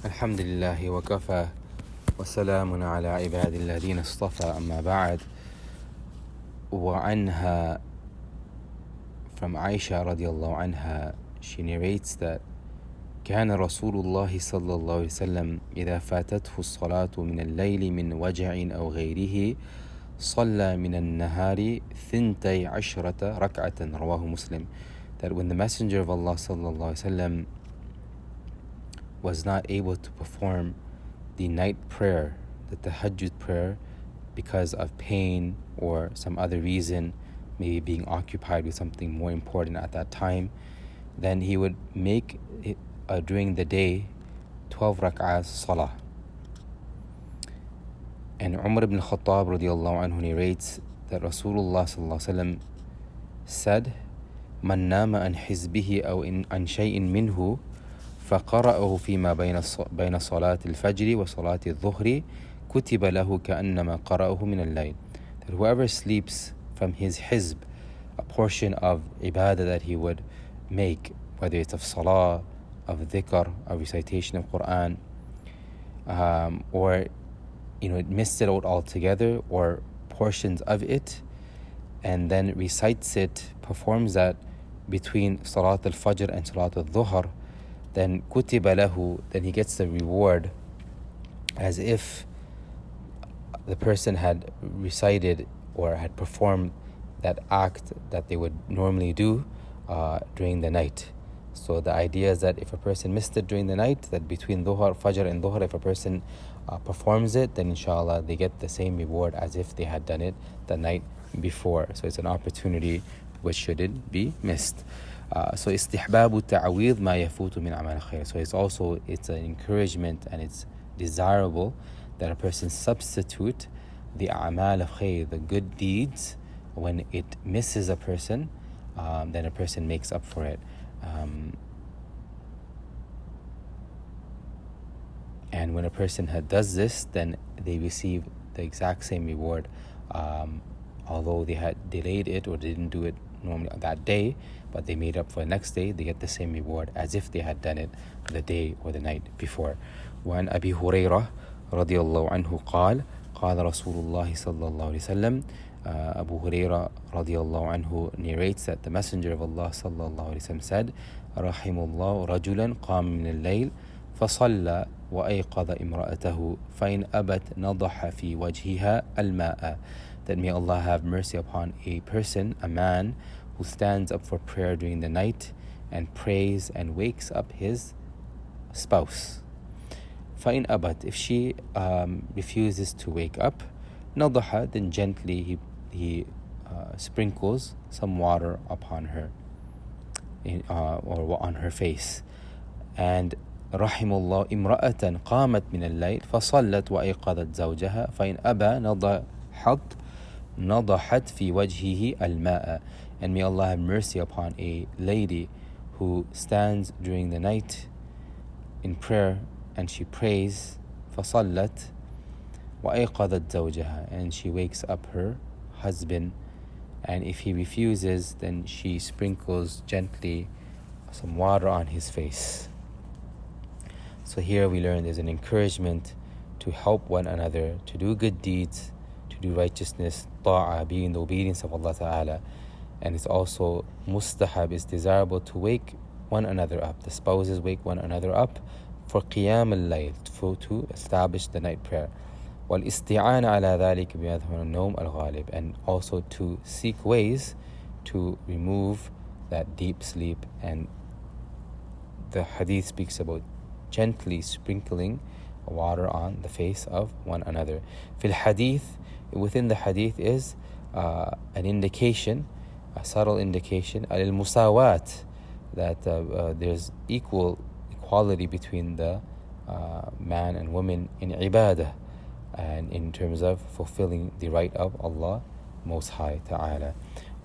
الحمد لله وكفى وسلام على عباد الذين اصطفى أما بعد. وعنها, from Aisha radiallahu anha, she narrates that كان رسول الله صلى الله عليه وسلم إذا فاتته الصلاة من الليل من وجع أو غيره صلى من النهار 12 ركعة رواه مسلم. That when the Messenger of Allah صلى الله عليه وسلم was not able to perform the night prayer, the Tahajjud prayer, because of pain or some other reason, maybe being occupied with something more important at that time, then he would make during the day 12 rak'ahs salah. And Umar ibn Khattab radiallahu anhu narrates that Rasulullah sallallahu alaihi wasallam said, "Man nama an hizbihi aw an shay'in minhu فقرأه فيما بين صلاة الفجر وصلاة الظهر كتب له كأنما قرأه من الليل." That whoever sleeps from his hizb, a portion of ibadah that he would make, whether it's of salah, of dhikr, of recitation of Quran, or missed it out altogether, or portions of it, and then recites it, performs that between Salat al-Fajr and Salat al-Dhuhr, then kutiba lahu, then he gets the reward as if the person had recited or had performed that act that they would normally do during the night. So the idea is that if a person missed it during the night, that between Dhuhr, Fajr and Dhuhr, if a person performs it, then inshallah they get the same reward as if they had done it the night before. So it's an opportunity which shouldn't be missed. So istihbabu ta'awidh ma yafutu min amal khair. So it's an encouragement and it's desirable that a person substitute the a'mal of khair, the good deeds, when it misses a person, then a person makes up for it. And when a person does this, then they receive the exact same reward, although they had delayed it or didn't do it normally that day, but they made up for the next day. They get the same reward as if they had done it the day or the night before. وعن أبي هريرة رضي الله عنه قال قال رسول الله صلى الله عليه وسلم. Abu Huraira radiallahu anhu narrates that the Messenger of Allah sallallahu alaihi wasallam said, رحم الله رجلا قام من الليل فصلى وأيقظ امرأته فإن أبت نضح في وجهها الماء. That may Allah have mercy upon a person, a man, who stands up for prayer during the night and prays and wakes up his spouse. فإن أبت, if she refuses to wake up, نضح, then gently he sprinkles some water upon her or on her face. And رحم الله امرأة قامت من الليل فصلت وأيقظت زوجها فإن أبى نضحت في وجهه الماء. And may Allah have mercy upon a lady who stands during the night in prayer and she prays فصلت وأيقظت زوجها, and she wakes up her husband, and if he refuses, then she sprinkles gently some water on his face. So here we learn there's an encouragement to help one another, to do good deeds, to do righteousness, ta'ah, be in the obedience of Allah Ta'ala. And it's also mustahab, it's desirable to wake one another up. The spouses wake one another up for Qiyam al-Layl, to establish the night prayer. وَالْإِسْتِعَانَ عَلَى ذَلِكَ بِمَذْهَبِ النَّوْمِ الْغَالِبِ, and also to seek ways to remove that deep sleep. And the hadith speaks about gently sprinkling water on the face of one another. Fil hadith, within the hadith is an indication, a subtle indication, al-musawat, that there's equality between the man and woman in ibadah, and in terms of fulfilling the right of Allah Most High Ta'ala.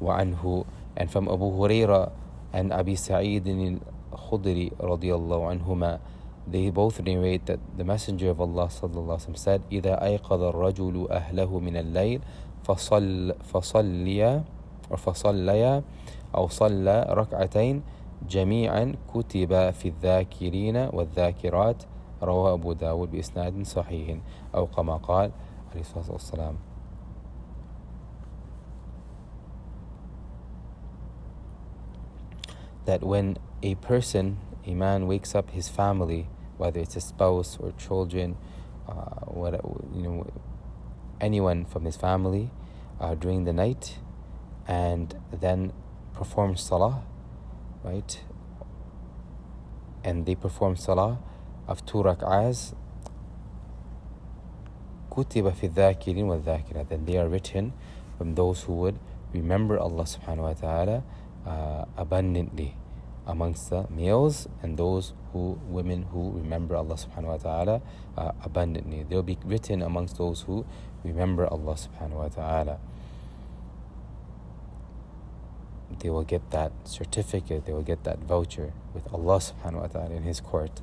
وعنه, and from Abu Huraira and Abi Sa'id al-Khudri radiyallahu anhuma, they both narrate that the Messenger of Allah sallallahu alaihi wasallam said, إذا أيقظ الرجل أهله من الليل فصليا أو صلى ركعتين جميعا كتب في الذاكرين والذاكرات رواه أبو داود بإسناد صحيح أو كما قال عليه الصلاة والسلام. That when a man wakes up his family, whether it's a spouse or children, anyone from his family during the night, and then performs salah, right? And they perform salah of 2 rak'ahs, كتب في الذاكرين والذاكرات, then they are written from those who would remember Allah subhanahu wa ta'ala abundantly amongst the males, and those women who remember Allah subhanahu wa ta'ala abundantly. They'll be written amongst those who remember Allah subhanahu wa ta'ala. They will get that certificate, they will get that voucher with Allah subhanahu wa ta'ala in His court.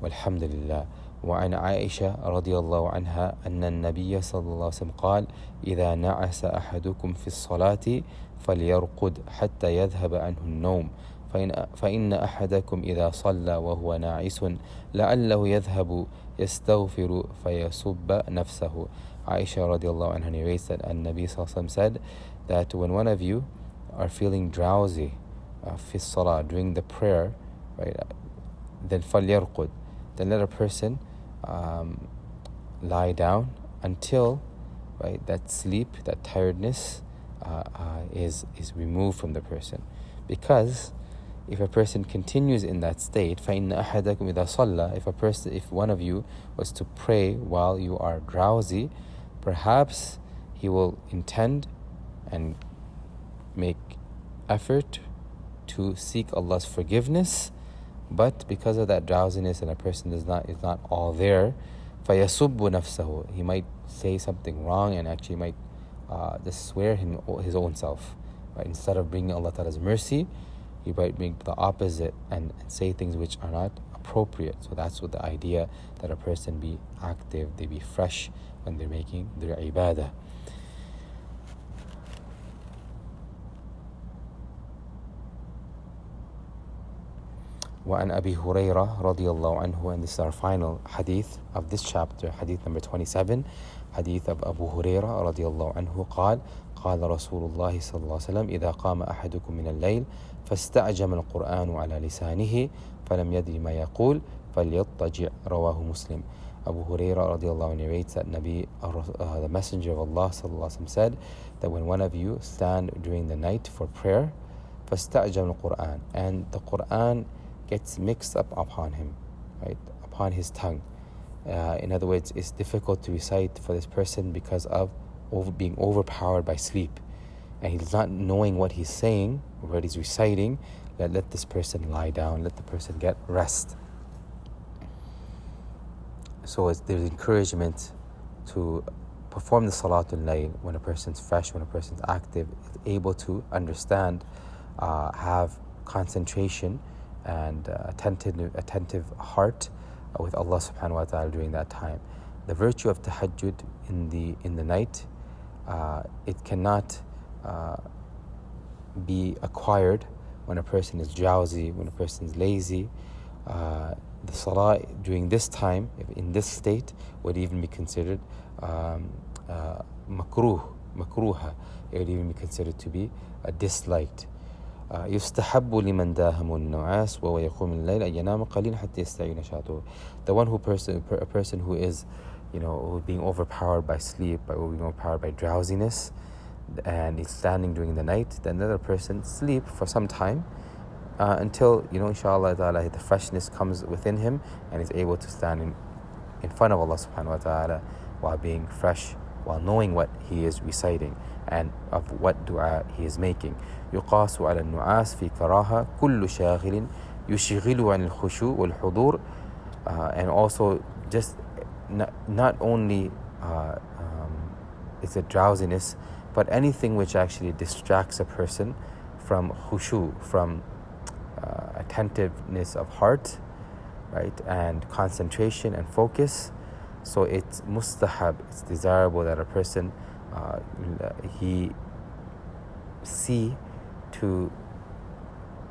Walhamdulillah. وعن عائشة رضي الله عنها أن النبي صلى الله عليه وسلم قال إذا نعس أحدكم في الصلاة فليرقد حتى يذهب عنه النوم فإن أحدكم إذا صلى وهو ناعس لعله يذهب يستغفر فيسب نفسه. Aisha radiallahu anha narrates that Nabi sallallahu alaihi wasallam said that when one of you are feeling drowsy fi salah, during the prayer, right, then فليرقد, then let a person lie down until, right, that sleep, that tiredness is removed from the person. Because if a person continues in that state, فَإِنَّ أَحَدَكُمْ إِذَا صَلَّى, if one of you was to pray while you are drowsy, perhaps he will intend and make effort to seek Allah's forgiveness, but because of that drowsiness and a person is not all there, فَيَسُبُّ نَفْسَهُ, he might say something wrong and actually might just swear his own self. Right? Instead of bringing Allah Ta'ala's mercy, he might make the opposite and say things which are not appropriate. So that's what the idea, that a person be active, they be fresh when they're making their ibadah. وعن أبي هريرة رضي الله عنه, and this is our final hadith of this chapter, hadith number 27, hadith of Abu Hurairah رضي الله عنه قال قال رسول الله صلى الله عليه وسلم إذا قام أحدكم من الليل فاستعجم القرآن على لسانه فلم يدري ما يقول فليضطجع رواه مسلم. Abu Hurairah radiallahu anhu narrates that the Messenger of Allah sallallahu alaihi wasallam said that when one of you stand during the night for prayer, فاستعجم القرآن, and the Quran gets mixed up upon him, right, upon his tongue. In other words, it's difficult to recite for this person because of being overpowered by sleep, and he's not knowing what he's saying, what he's reciting. Let this person lie down, let the person get rest. So there's encouragement to perform the Salatul Layl when a person's fresh, when a person's active, is able to understand, have concentration and attentive heart with Allah subhanahu wa ta'ala during that time. The virtue of Tahajjud in the night, it cannot be acquired when a person is drowsy, when a person is lazy. The salah during this time, in this state, would even be considered makruha. It would even be considered to be disliked. يستحب لمن داهم النعاس وهو يقوم الليل أن ينام قليلا حتى يستعي نشاطه. The one a person who is, being overpowered by sleep, or being overpowered by drowsiness, and is standing during the night, then another person sleep for some time until, inshallah ta'ala, the freshness comes within him and is able to stand in front of Allah subhanahu wa ta'ala while being fresh, while knowing what he is reciting and of what dua he is making. يقاس على النعاس في كراهة كل شاغل يشغل عن الخشوع والحضور. And also just not only is it drowsiness, but anything which actually distracts a person from khushu, from attentiveness of heart, right, and concentration and focus. So it's mustahab, it's desirable that a person he to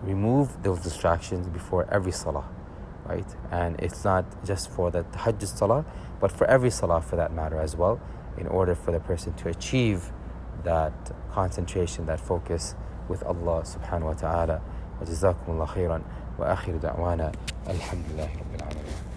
remove those distractions before every salah, right? And it's not just for the tahajjud salah, but for every salah for that matter as well, in order for the person to achieve that concentration, that focus with Allah subhanahu wa ta'ala. وجزاكم الله خيرا وآخر دعوانا الحمد لله رب العالمين.